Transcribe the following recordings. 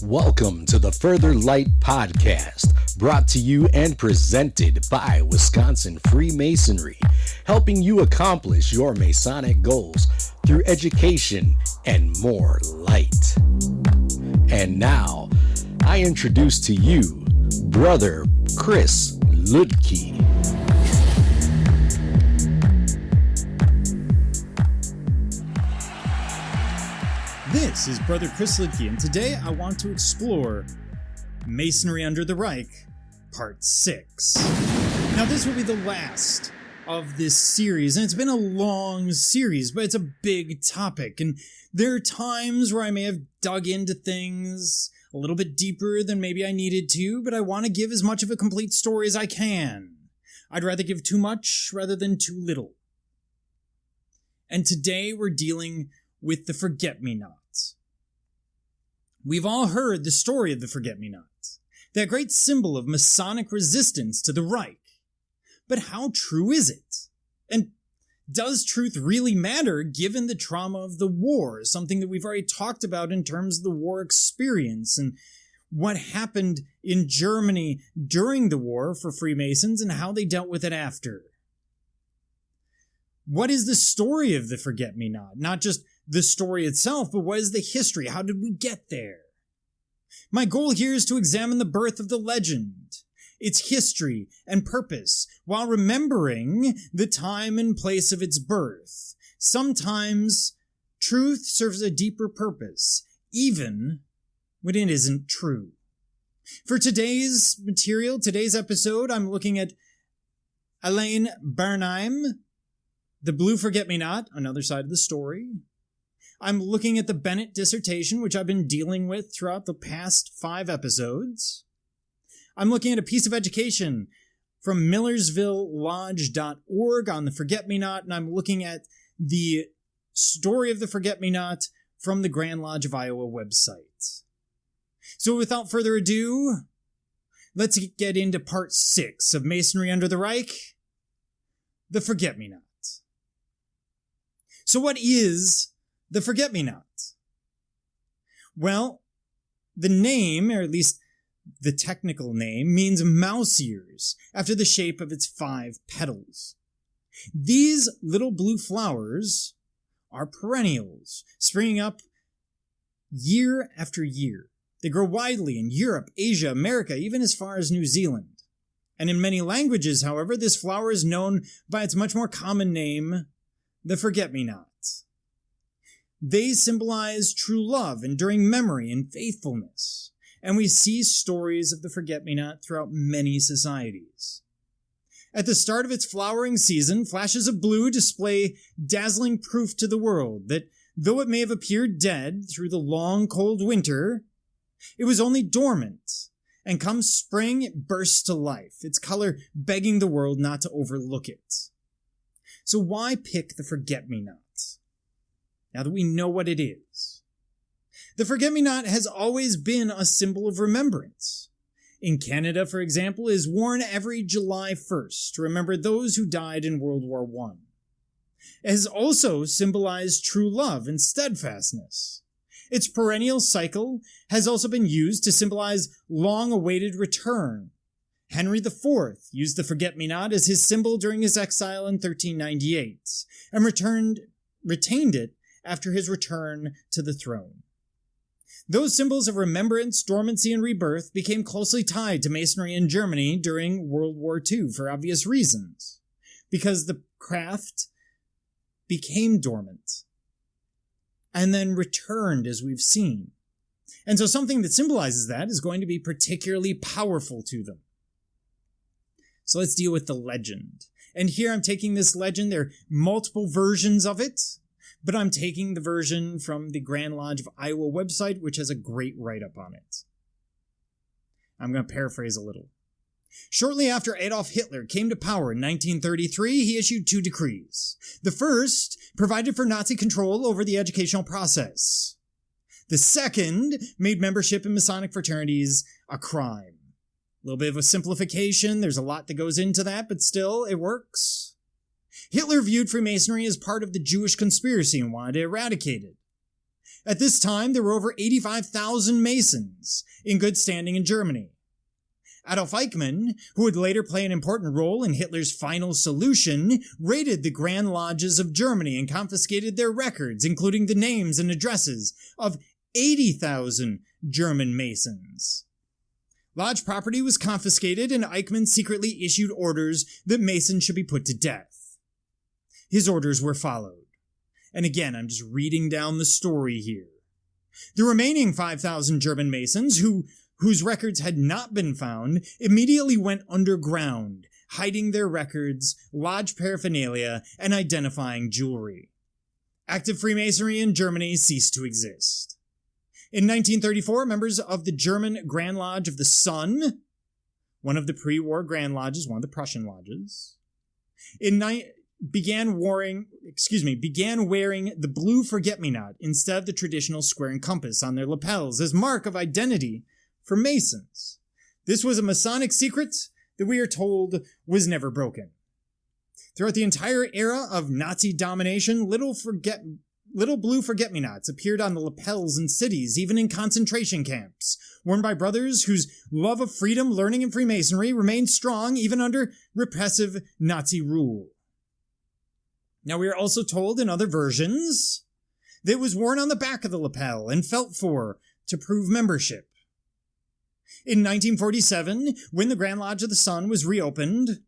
Welcome to the Further Light Podcast, brought to you and presented by Wisconsin Freemasonry, helping you accomplish your Masonic goals through education and more light. And now, I introduce to you Brother Chris Ludke. This is Brother Chris Lidke, and today I want to explore Masonry under the Reich, Part 6. Now, this will be the last of this series, and it's been a long series, but it's a big topic, and there are times where I may have dug into things a little bit deeper than maybe I needed to, but I want to give as much of a complete story as I can. I'd rather give too much rather than too little. And today we're dealing with the Forget-Me-Not. We've all heard the story of the Forget-Me-Not, that great symbol of Masonic resistance to the Reich. But how true is it? And does truth really matter given the trauma of the war, something that we've already talked about in terms of the war experience and what happened in Germany during the war for Freemasons and how they dealt with it after? What is the story of the Forget-Me-Not? Not just the story itself, but what is the history? How did we get there? My goal here is to examine the birth of the legend, its history and purpose, while remembering the time and place of its birth. Sometimes truth serves a deeper purpose, even when it isn't true. For today's material, today's episode, I'm looking at Alain Bernheim, The Blue Forget-Me-Not, another side of the story. I'm looking at the Bennett dissertation, which I've been dealing with throughout the past 5 episodes. I'm looking at a piece of education from millersvillelodge.org on the Forget-Me-Not, and I'm looking at the story of the Forget-Me-Not from the Grand Lodge of Iowa website. So without further ado, let's get into part 6 of Masonry under the Reich, the Forget-Me-Not. So what is the Forget-Me-Not? Well, the name, or at least the technical name, means mouse ears, after the shape of its 5 petals. These little blue flowers are perennials, springing up year after year. They grow widely in Europe, Asia, America, even as far as New Zealand. And in many languages, however, this flower is known by its much more common name, the Forget-Me-Not. They symbolize true love, enduring memory, and faithfulness. And we see stories of the Forget-Me-Not throughout many societies. At the start of its flowering season, flashes of blue display dazzling proof to the world that though it may have appeared dead through the long, cold winter, it was only dormant, and come spring it bursts to life, its color begging the world not to overlook it. So why pick the Forget-Me-Not, now that we know what it is? The Forget-Me-Not has always been a symbol of remembrance. In Canada, for example, it is worn every July 1st to remember those who died in World War I. It has also symbolized true love and steadfastness. Its perennial cycle has also been used to symbolize long-awaited return. Henry IV used the Forget-Me-Not as his symbol during his exile in 1398, and retained it after his return to the throne. Those symbols of remembrance, dormancy, and rebirth became closely tied to Masonry in Germany during World War II for obvious reasons, because the craft became dormant and then returned, as we've seen. And so something that symbolizes that is going to be particularly powerful to them. So let's deal with the legend. And here I'm taking this legend. There are multiple versions of it, but I'm taking the version from the Grand Lodge of Iowa website, which has a great write-up on it. I'm going to paraphrase a little. Shortly after Adolf Hitler came to power in 1933, he issued 2 decrees. The first provided for Nazi control over the educational process. The second made membership in Masonic fraternities a crime. A little bit of a simplification. There's a lot that goes into that, but still, it works. Hitler viewed Freemasonry as part of the Jewish conspiracy and wanted to eradicate it. At this time, there were over 85,000 Masons in good standing in Germany. Adolf Eichmann, who would later play an important role in Hitler's final solution, raided the Grand Lodges of Germany and confiscated their records, including the names and addresses of 80,000 German Masons. Lodge property was confiscated, and Eichmann secretly issued orders that Masons should be put to death. His orders were followed. And again, I'm just reading down the story here. The remaining 5,000 German Masons, whose records had not been found, immediately went underground, hiding their records, lodge paraphernalia, and identifying jewelry. Active Freemasonry in Germany ceased to exist. In 1934, members of the German Grand Lodge of the Sun, one of the pre-war Grand Lodges, one of the Prussian lodges, began wearing the blue forget-me-not instead of the traditional square and compass on their lapels as mark of identity for Masons. This was a Masonic secret that we are told was never broken. Throughout the entire era of Nazi domination, little blue forget-me-nots appeared on the lapels in cities, even in concentration camps, worn by brothers whose love of freedom, learning, and Freemasonry remained strong even under repressive Nazi rule. Now, we are also told in other versions that it was worn on the back of the lapel and felt for to prove membership. In 1947, when the Grand Lodge of the Sun was reopened,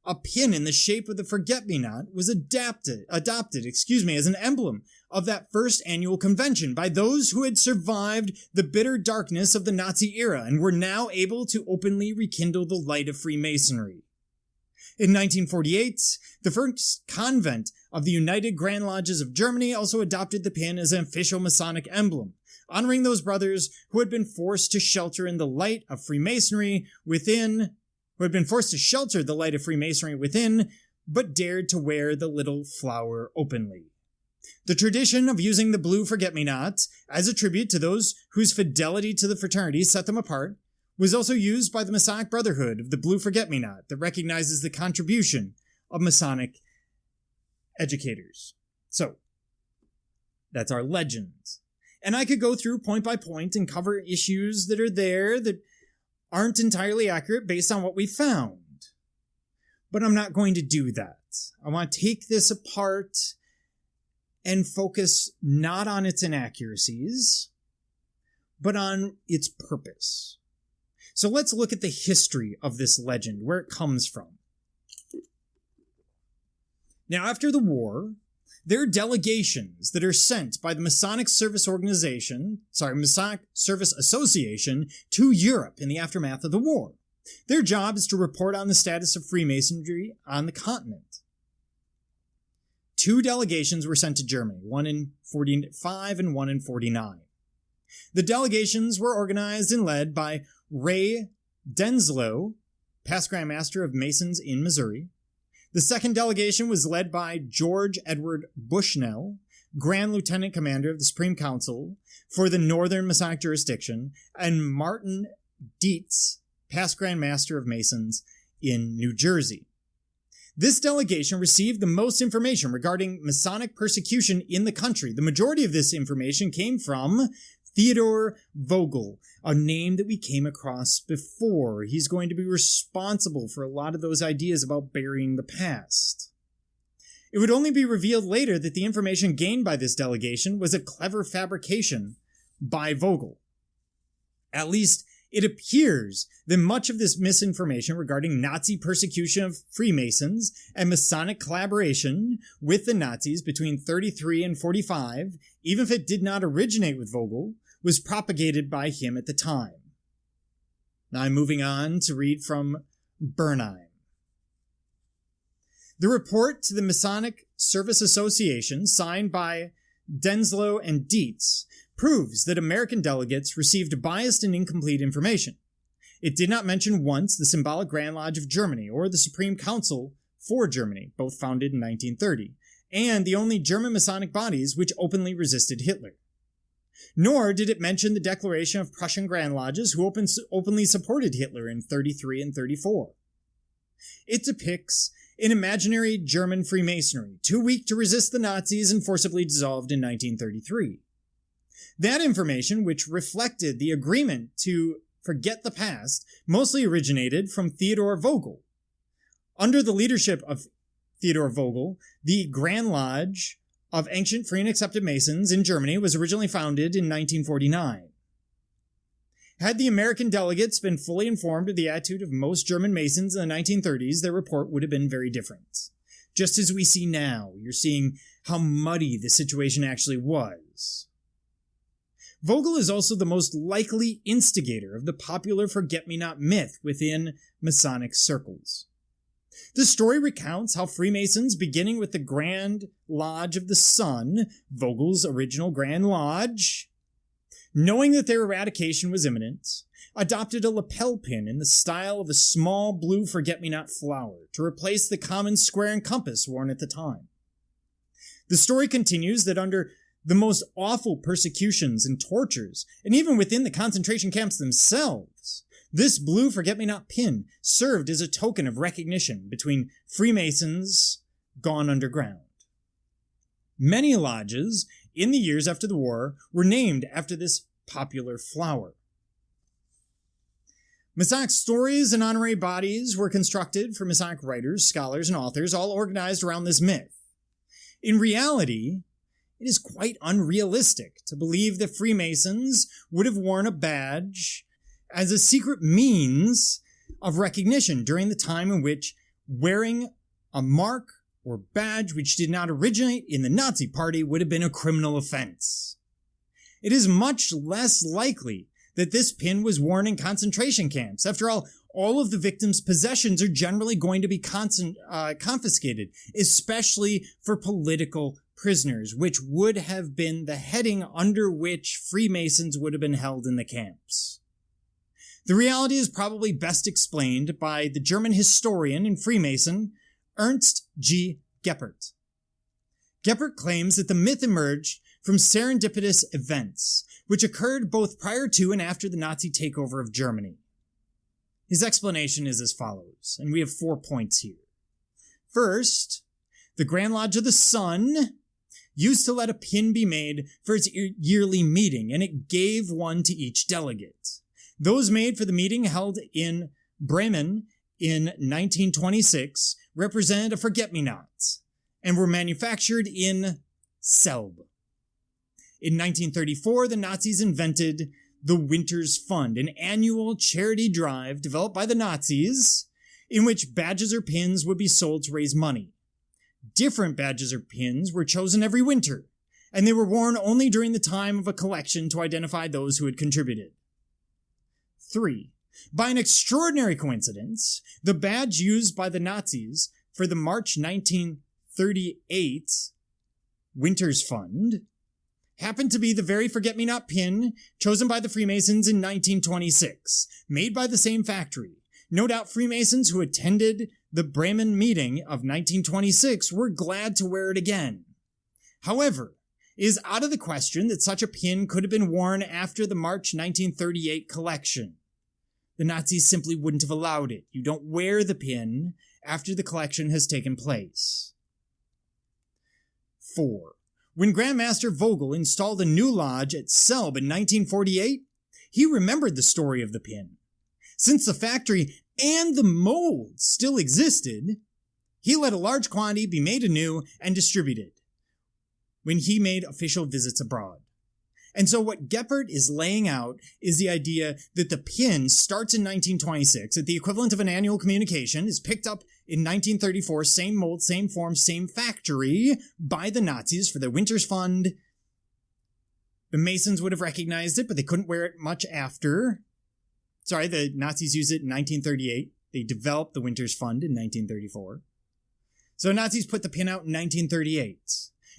a pin in the shape of the forget-me-not was adopted as an emblem of that first annual convention by those who had survived the bitter darkness of the Nazi era and were now able to openly rekindle the light of Freemasonry. In 1948, the first convent of the United Grand Lodges of Germany also adopted the pin as an official Masonic emblem, honoring those brothers who had been forced to shelter in the light of Freemasonry within, but dared to wear the little flower openly. The tradition of using the blue forget-me-not as a tribute to those whose fidelity to the fraternity set them apart was also used by the Masonic Brotherhood of the Blue Forget-Me-Not that recognizes the contribution of Masonic educators. So, that's our legend. And I could go through point by point and cover issues that are there that aren't entirely accurate based on what we found. But I'm not going to do that. I want to take this apart and focus not on its inaccuracies, but on its purpose. So let's look at the history of this legend, where it comes from. Now, after the war, there are delegations that are sent by the Masonic Service Association to Europe in the aftermath of the war. Their job is to report on the status of Freemasonry on the continent. 2 delegations were sent to Germany, one in 45 and one in 49. The delegations were organized and led by Ray Denslow, past Grand Master of Masons in Missouri. The second delegation was led by George Edward Bushnell, Grand Lieutenant Commander of the Supreme Council for the Northern Masonic Jurisdiction, and Martin Dietz, past Grand Master of Masons in New Jersey. This delegation received the most information regarding Masonic persecution in the country. The majority of this information came from Theodor Vogel, a name that we came across before. He's going to be responsible for a lot of those ideas about burying the past. It would only be revealed later that the information gained by this delegation was a clever fabrication by Vogel. At least, it appears that much of this misinformation regarding Nazi persecution of Freemasons and Masonic collaboration with the Nazis between 33 and 45, even if it did not originate with Vogel, was propagated by him at the time. Now I'm moving on to read from Bernheim. The report to the Masonic Service Association, signed by Denslow and Dietz, proves that American delegates received biased and incomplete information. It did not mention once the symbolic Grand Lodge of Germany or the Supreme Council for Germany, both founded in 1930, and the only German Masonic bodies which openly resisted Hitler. Nor did it mention the declaration of Prussian Grand Lodges who openly supported Hitler in 33 and 34. It depicts an imaginary German Freemasonry, too weak to resist the Nazis and forcibly dissolved in 1933. That information, which reflected the agreement to forget the past, mostly originated from Theodor Vogel. Under the leadership of Theodor Vogel, the Grand Lodge of Ancient Free and Accepted Masons in Germany was originally founded in 1949. Had the American delegates been fully informed of the attitude of most German Masons in the 1930s, their report would have been very different. Just as we see now, you're seeing how muddy the situation actually was. Vogel is also the most likely instigator of the popular forget-me-not myth within Masonic circles. The story recounts how Freemasons, beginning with the Grand Lodge of the Sun, Vogel's original Grand Lodge, knowing that their eradication was imminent, adopted a lapel pin in the style of a small blue forget-me-not flower to replace the common square and compass worn at the time. The story continues that under the most awful persecutions and tortures, and even within the concentration camps themselves, this blue forget-me-not pin served as a token of recognition between Freemasons gone underground. Many lodges in the years after the war were named after this popular flower. Masonic stories and honorary bodies were constructed for Masonic writers, scholars, and authors, all organized around this myth. In reality, it is quite unrealistic to believe that Freemasons would have worn a badge as a secret means of recognition during the time in which wearing a mark or badge which did not originate in the Nazi Party would have been a criminal offense. It is much less likely that this pin was worn in concentration camps. After all of the victims' possessions are generally going to be confiscated, especially for political prisoners, which would have been the heading under which Freemasons would have been held in the camps. The reality is probably best explained by the German historian and Freemason Ernst G. Geppert. Geppert claims that the myth emerged from serendipitous events, which occurred both prior to and after the Nazi takeover of Germany. His explanation is as follows, and we have 4 points here. First, the Grand Lodge of the Sun used to let a pin be made for its yearly meeting, and it gave one to each delegate. Those made for the meeting held in Bremen in 1926 represented a forget-me-not and were manufactured in Selb. In 1934, the Nazis invented the Winter's Fund, an annual charity drive developed by the Nazis in which badges or pins would be sold to raise money. Different badges or pins were chosen every winter, and they were worn only during the time of a collection to identify those who had contributed. 3. By an extraordinary coincidence, the badge used by the Nazis for the March 1938 Winter's Fund happened to be the very forget-me-not pin chosen by the Freemasons in 1926, made by the same factory. No doubt Freemasons who attended the Bremen meeting of 1926 were glad to wear it again. However, it is out of the question that such a pin could have been worn after the March 1938 collection. The Nazis simply wouldn't have allowed it. You don't wear the pin after the collection has taken place. 4. When Grandmaster Vogel installed a new lodge at Selb in 1948, he remembered the story of the pin. Since the factory and the mold still existed, he let a large quantity be made anew and distributed when he made official visits abroad. And so what Geppert is laying out is the idea that the pin starts in 1926 at the equivalent of an annual communication, is picked up in 1934, same mold, same form, same factory, by the Nazis for their Winter's Fund. The Masons would have recognized it, but they couldn't wear it much after. Sorry, the Nazis used it in 1938. They developed the Winter's Fund in 1934. So Nazis put the pin out in 1938.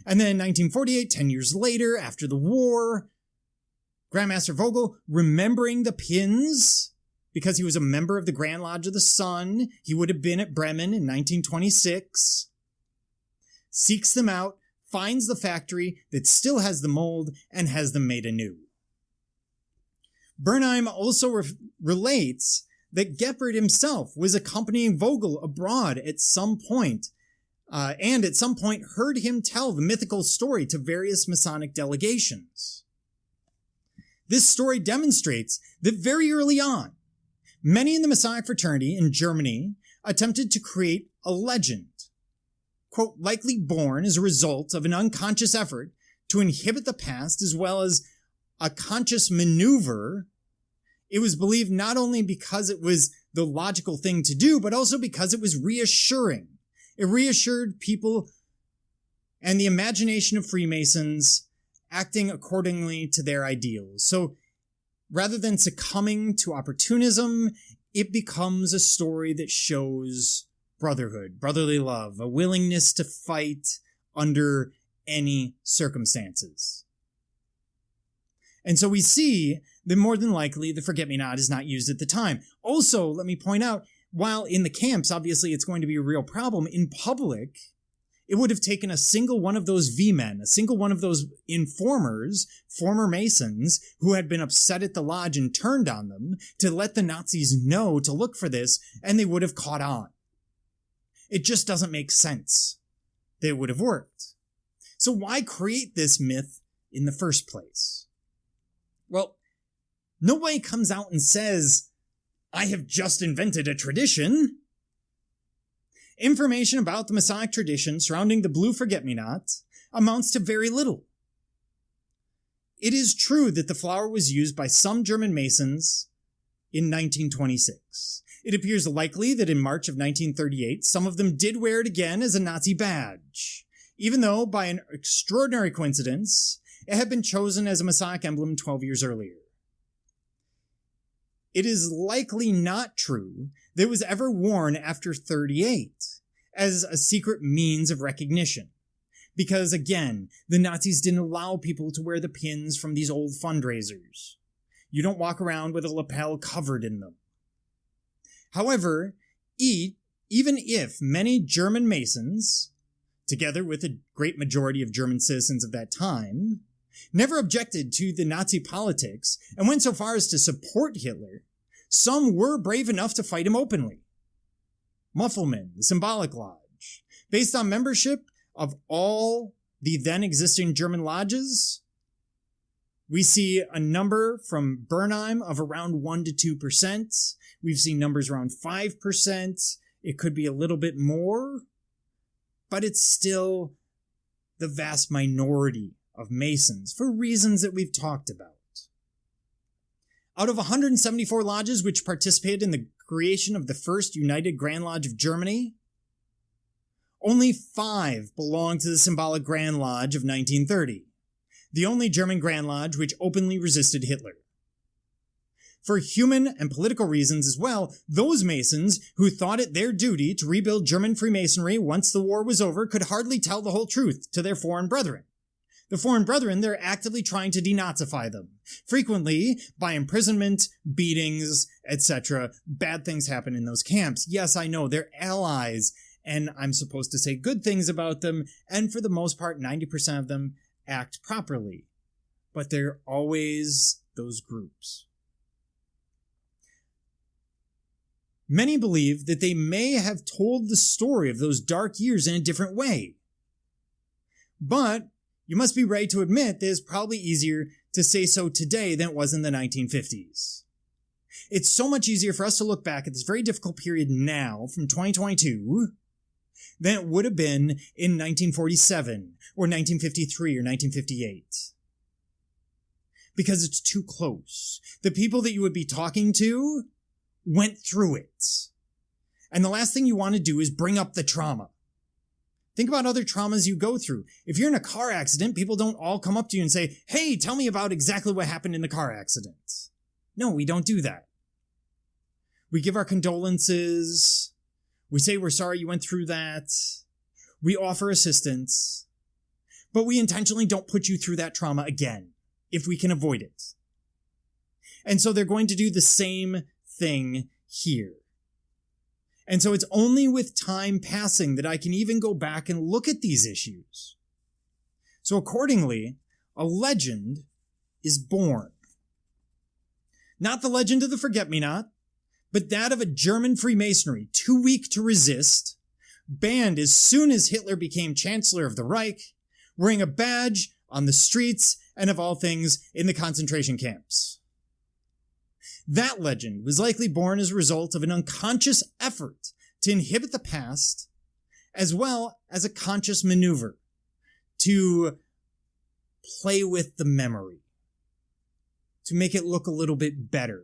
And then in 1948, 10 years later, after the war, Grandmaster Vogel, remembering the pins, because he was a member of the Grand Lodge of the Sun, he would have been at Bremen in 1926, seeks them out, finds the factory that still has the mold, and has them made anew. Bernheim also relates that Geppert himself was accompanying Vogel abroad at some point, and at some point heard him tell the mythical story to various Masonic delegations. This story demonstrates that very early on, many in the Masonic fraternity in Germany attempted to create a legend, quote, likely born as a result of an unconscious effort to inhibit the past as well as a conscious maneuver. It was believed not only because it was the logical thing to do, but also because it was reassuring. It reassured people and the imagination of Freemasons acting accordingly to their ideals. So rather than succumbing to opportunism, it becomes a story that shows brotherhood, brotherly love, a willingness to fight under any circumstances. And so we see that more than likely the forget-me-not is not used at the time. Also, let me point out, while in the camps, obviously it's going to be a real problem, in public, it would have taken a single one of those V-men, a single one of those informers, former Masons, who had been upset at the lodge and turned on them, to let the Nazis know to look for this, and they would have caught on. It just doesn't make sense that it would have worked. So why create this myth in the first place? Well, nobody comes out and says, I have just invented a tradition. Information about the Masonic tradition surrounding the blue forget-me-not amounts to very little. It is true that the flower was used by some German Masons in 1926. It appears likely that in March of 1938, some of them did wear it again as a Nazi badge, even though, by an extraordinary coincidence, it had been chosen as a Masonic emblem 12 years earlier. It is likely not true that it was ever worn after 38 as a secret means of recognition. Because again, the Nazis didn't allow people to wear the pins from these old fundraisers. You don't walk around with a lapel covered in them. However, even if many German Masons, together with a great majority of German citizens of that time, never objected to the Nazi politics and went so far as to support Hitler, some were brave enough to fight him openly. Muffelman, the Symbolic Lodge, based on membership of all the then existing German lodges, we see a number from Bernheim of around 1 to 2%. We've seen numbers around 5%. It could be a little bit more, but it's still the vast minority of Masons for reasons that we've talked about. Out of 174 lodges which participated in the creation of the first United Grand Lodge of Germany, only 5 belonged to the Symbolic Grand Lodge of 1930, the only German Grand Lodge which openly resisted Hitler. For human and political reasons as well, those Masons who thought it their duty to rebuild German Freemasonry once the war was over could hardly tell the whole truth to their foreign brethren. The foreign brethren, they're actively trying to denazify them. Frequently, by imprisonment, beatings, etc. Bad things happen in those camps. Yes, I know, they're allies, and I'm supposed to say good things about them, and for the most part, 90% of them act properly. But they're always those groups. Many believe that they may have told the story of those dark years in a different way. But you must be ready to admit that it's probably easier to say so today than it was in the 1950s. It's so much easier for us to look back at this very difficult period now, from 2022, than it would have been in 1947, or 1953, or 1958. Because it's too close. The people that you would be talking to went through it. And the last thing you want to do is bring up the trauma. Think about other traumas you go through. If you're in a car accident, people don't all come up to you and say, hey, tell me about exactly what happened in the car accident. No, we don't do that. We give our condolences. We say we're sorry you went through that. We offer assistance. But we intentionally don't put you through that trauma again, if we can avoid it. And so they're going to do the same thing here. And so it's only with time passing that I can even go back and look at these issues. So accordingly, a legend is born. Not the legend of the forget-me-not, but that of a German Freemasonry too weak to resist, banned as soon as Hitler became Chancellor of the Reich, wearing a badge on the streets, and of all things, in the concentration camps. That legend was likely born as a result of an unconscious effort to inhibit the past, as well as a conscious maneuver to play with the memory, to make it look a little bit better.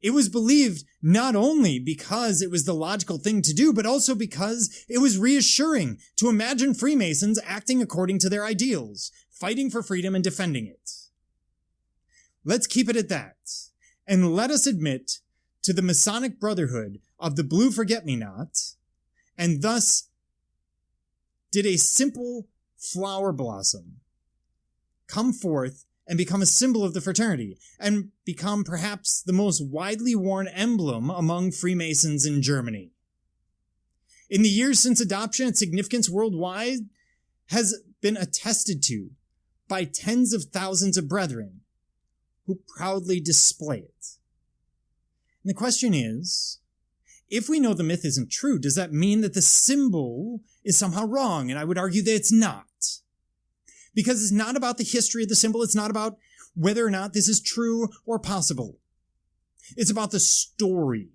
It was believed not only because it was the logical thing to do, but also because it was reassuring to imagine Freemasons acting according to their ideals, fighting for freedom and defending it. Let's keep it at that, and let us admit to the Masonic Brotherhood of the Blue Forget-Me-Not, and thus did a simple flower blossom come forth and become a symbol of the fraternity, and become perhaps the most widely worn emblem among Freemasons in Germany. In the years since adoption, its significance worldwide has been attested to by tens of thousands of brethren who proudly display it. And the question is, if we know the myth isn't true, does that mean that the symbol is somehow wrong? And I would argue that it's not. Because it's not about the history of the symbol. It's not about whether or not this is true or possible. It's about the story.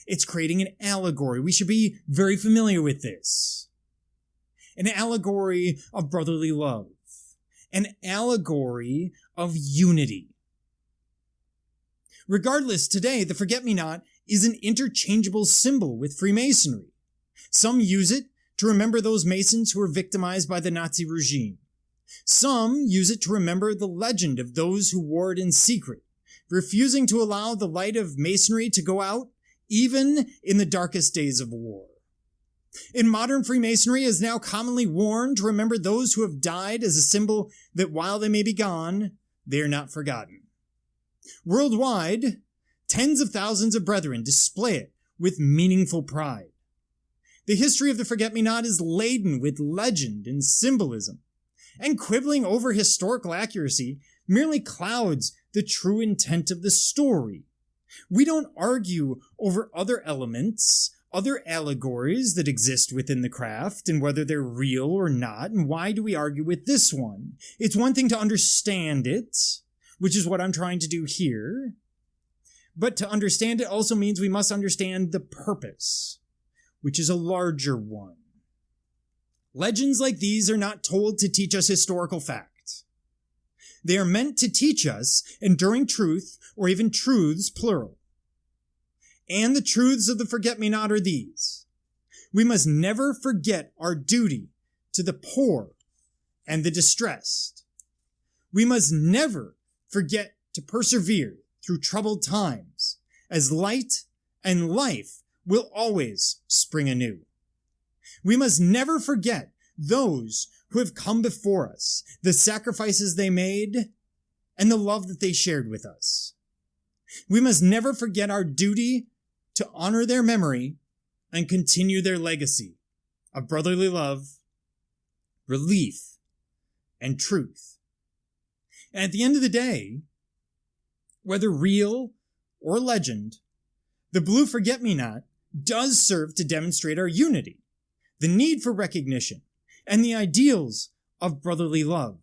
It's creating an allegory. We should be very familiar with this. An allegory of brotherly love. An allegory of unity. Regardless, today, the Forget-Me-Not is an interchangeable symbol with Freemasonry. Some use it to remember those Masons who were victimized by the Nazi regime. Some use it to remember the legend of those who wore it in secret, refusing to allow the light of Masonry to go out, even in the darkest days of war. In modern Freemasonry, it is now commonly worn to remember those who have died as a symbol that while they may be gone, they are not forgotten. Worldwide, tens of thousands of brethren display it with meaningful pride. The history of the Forget-Me-Not is laden with legend and symbolism, and quibbling over historical accuracy merely clouds the true intent of the story. We don't argue over other elements, other allegories that exist within the craft, and whether they're real or not, and why do we argue with this one? It's one thing to understand it, which is what I'm trying to do here, but to understand it also means we must understand the purpose, which is a larger one. Legends like these are not told to teach us historical fact. They are meant to teach us enduring truth, or even truths, plural. And the truths of the Forget-Me-Not are these. We must never forget our duty to the poor and the distressed. We must never forget to persevere through troubled times, as light and life will always spring anew. We must never forget those who have come before us, the sacrifices they made, and the love that they shared with us. We must never forget our duty to honor their memory and continue their legacy of brotherly love, relief, and truth. And at the end of the day, whether real or legend, the Blue Forget-Me-Not does serve to demonstrate our unity, the need for recognition, and the ideals of brotherly love.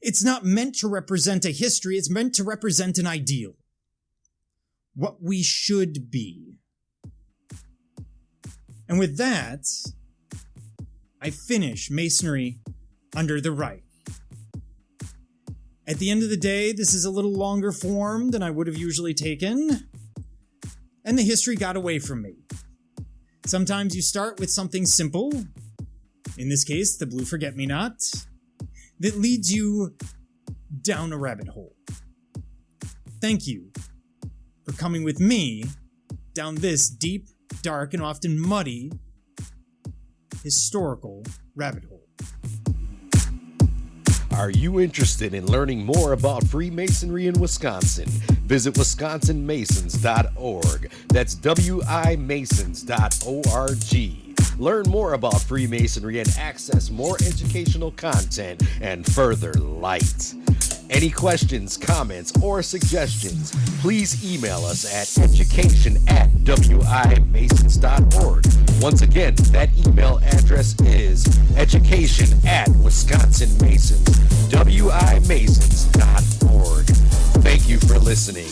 It's not meant to represent a history, it's meant to represent an ideal. What we should be. And with that, I finish Masonry under the Reich. At the end of the day, this is a little longer form than I would have usually taken, and the history got away from me. Sometimes you start with something simple, in this case, the Blue Forget-Me-Not, that leads you down a rabbit hole. Thank you for coming with me down this deep, dark, and often muddy historical rabbit hole. Are you interested in learning more about Freemasonry in Wisconsin? Visit wisconsinmasons.org. That's wimasons.org. Learn more about Freemasonry and access more educational content and further light. Any questions, comments, or suggestions, please email us at education@wimasons.org. Once again, that email address is education@wisconsinmasons.wimasons.org. Thank you for listening.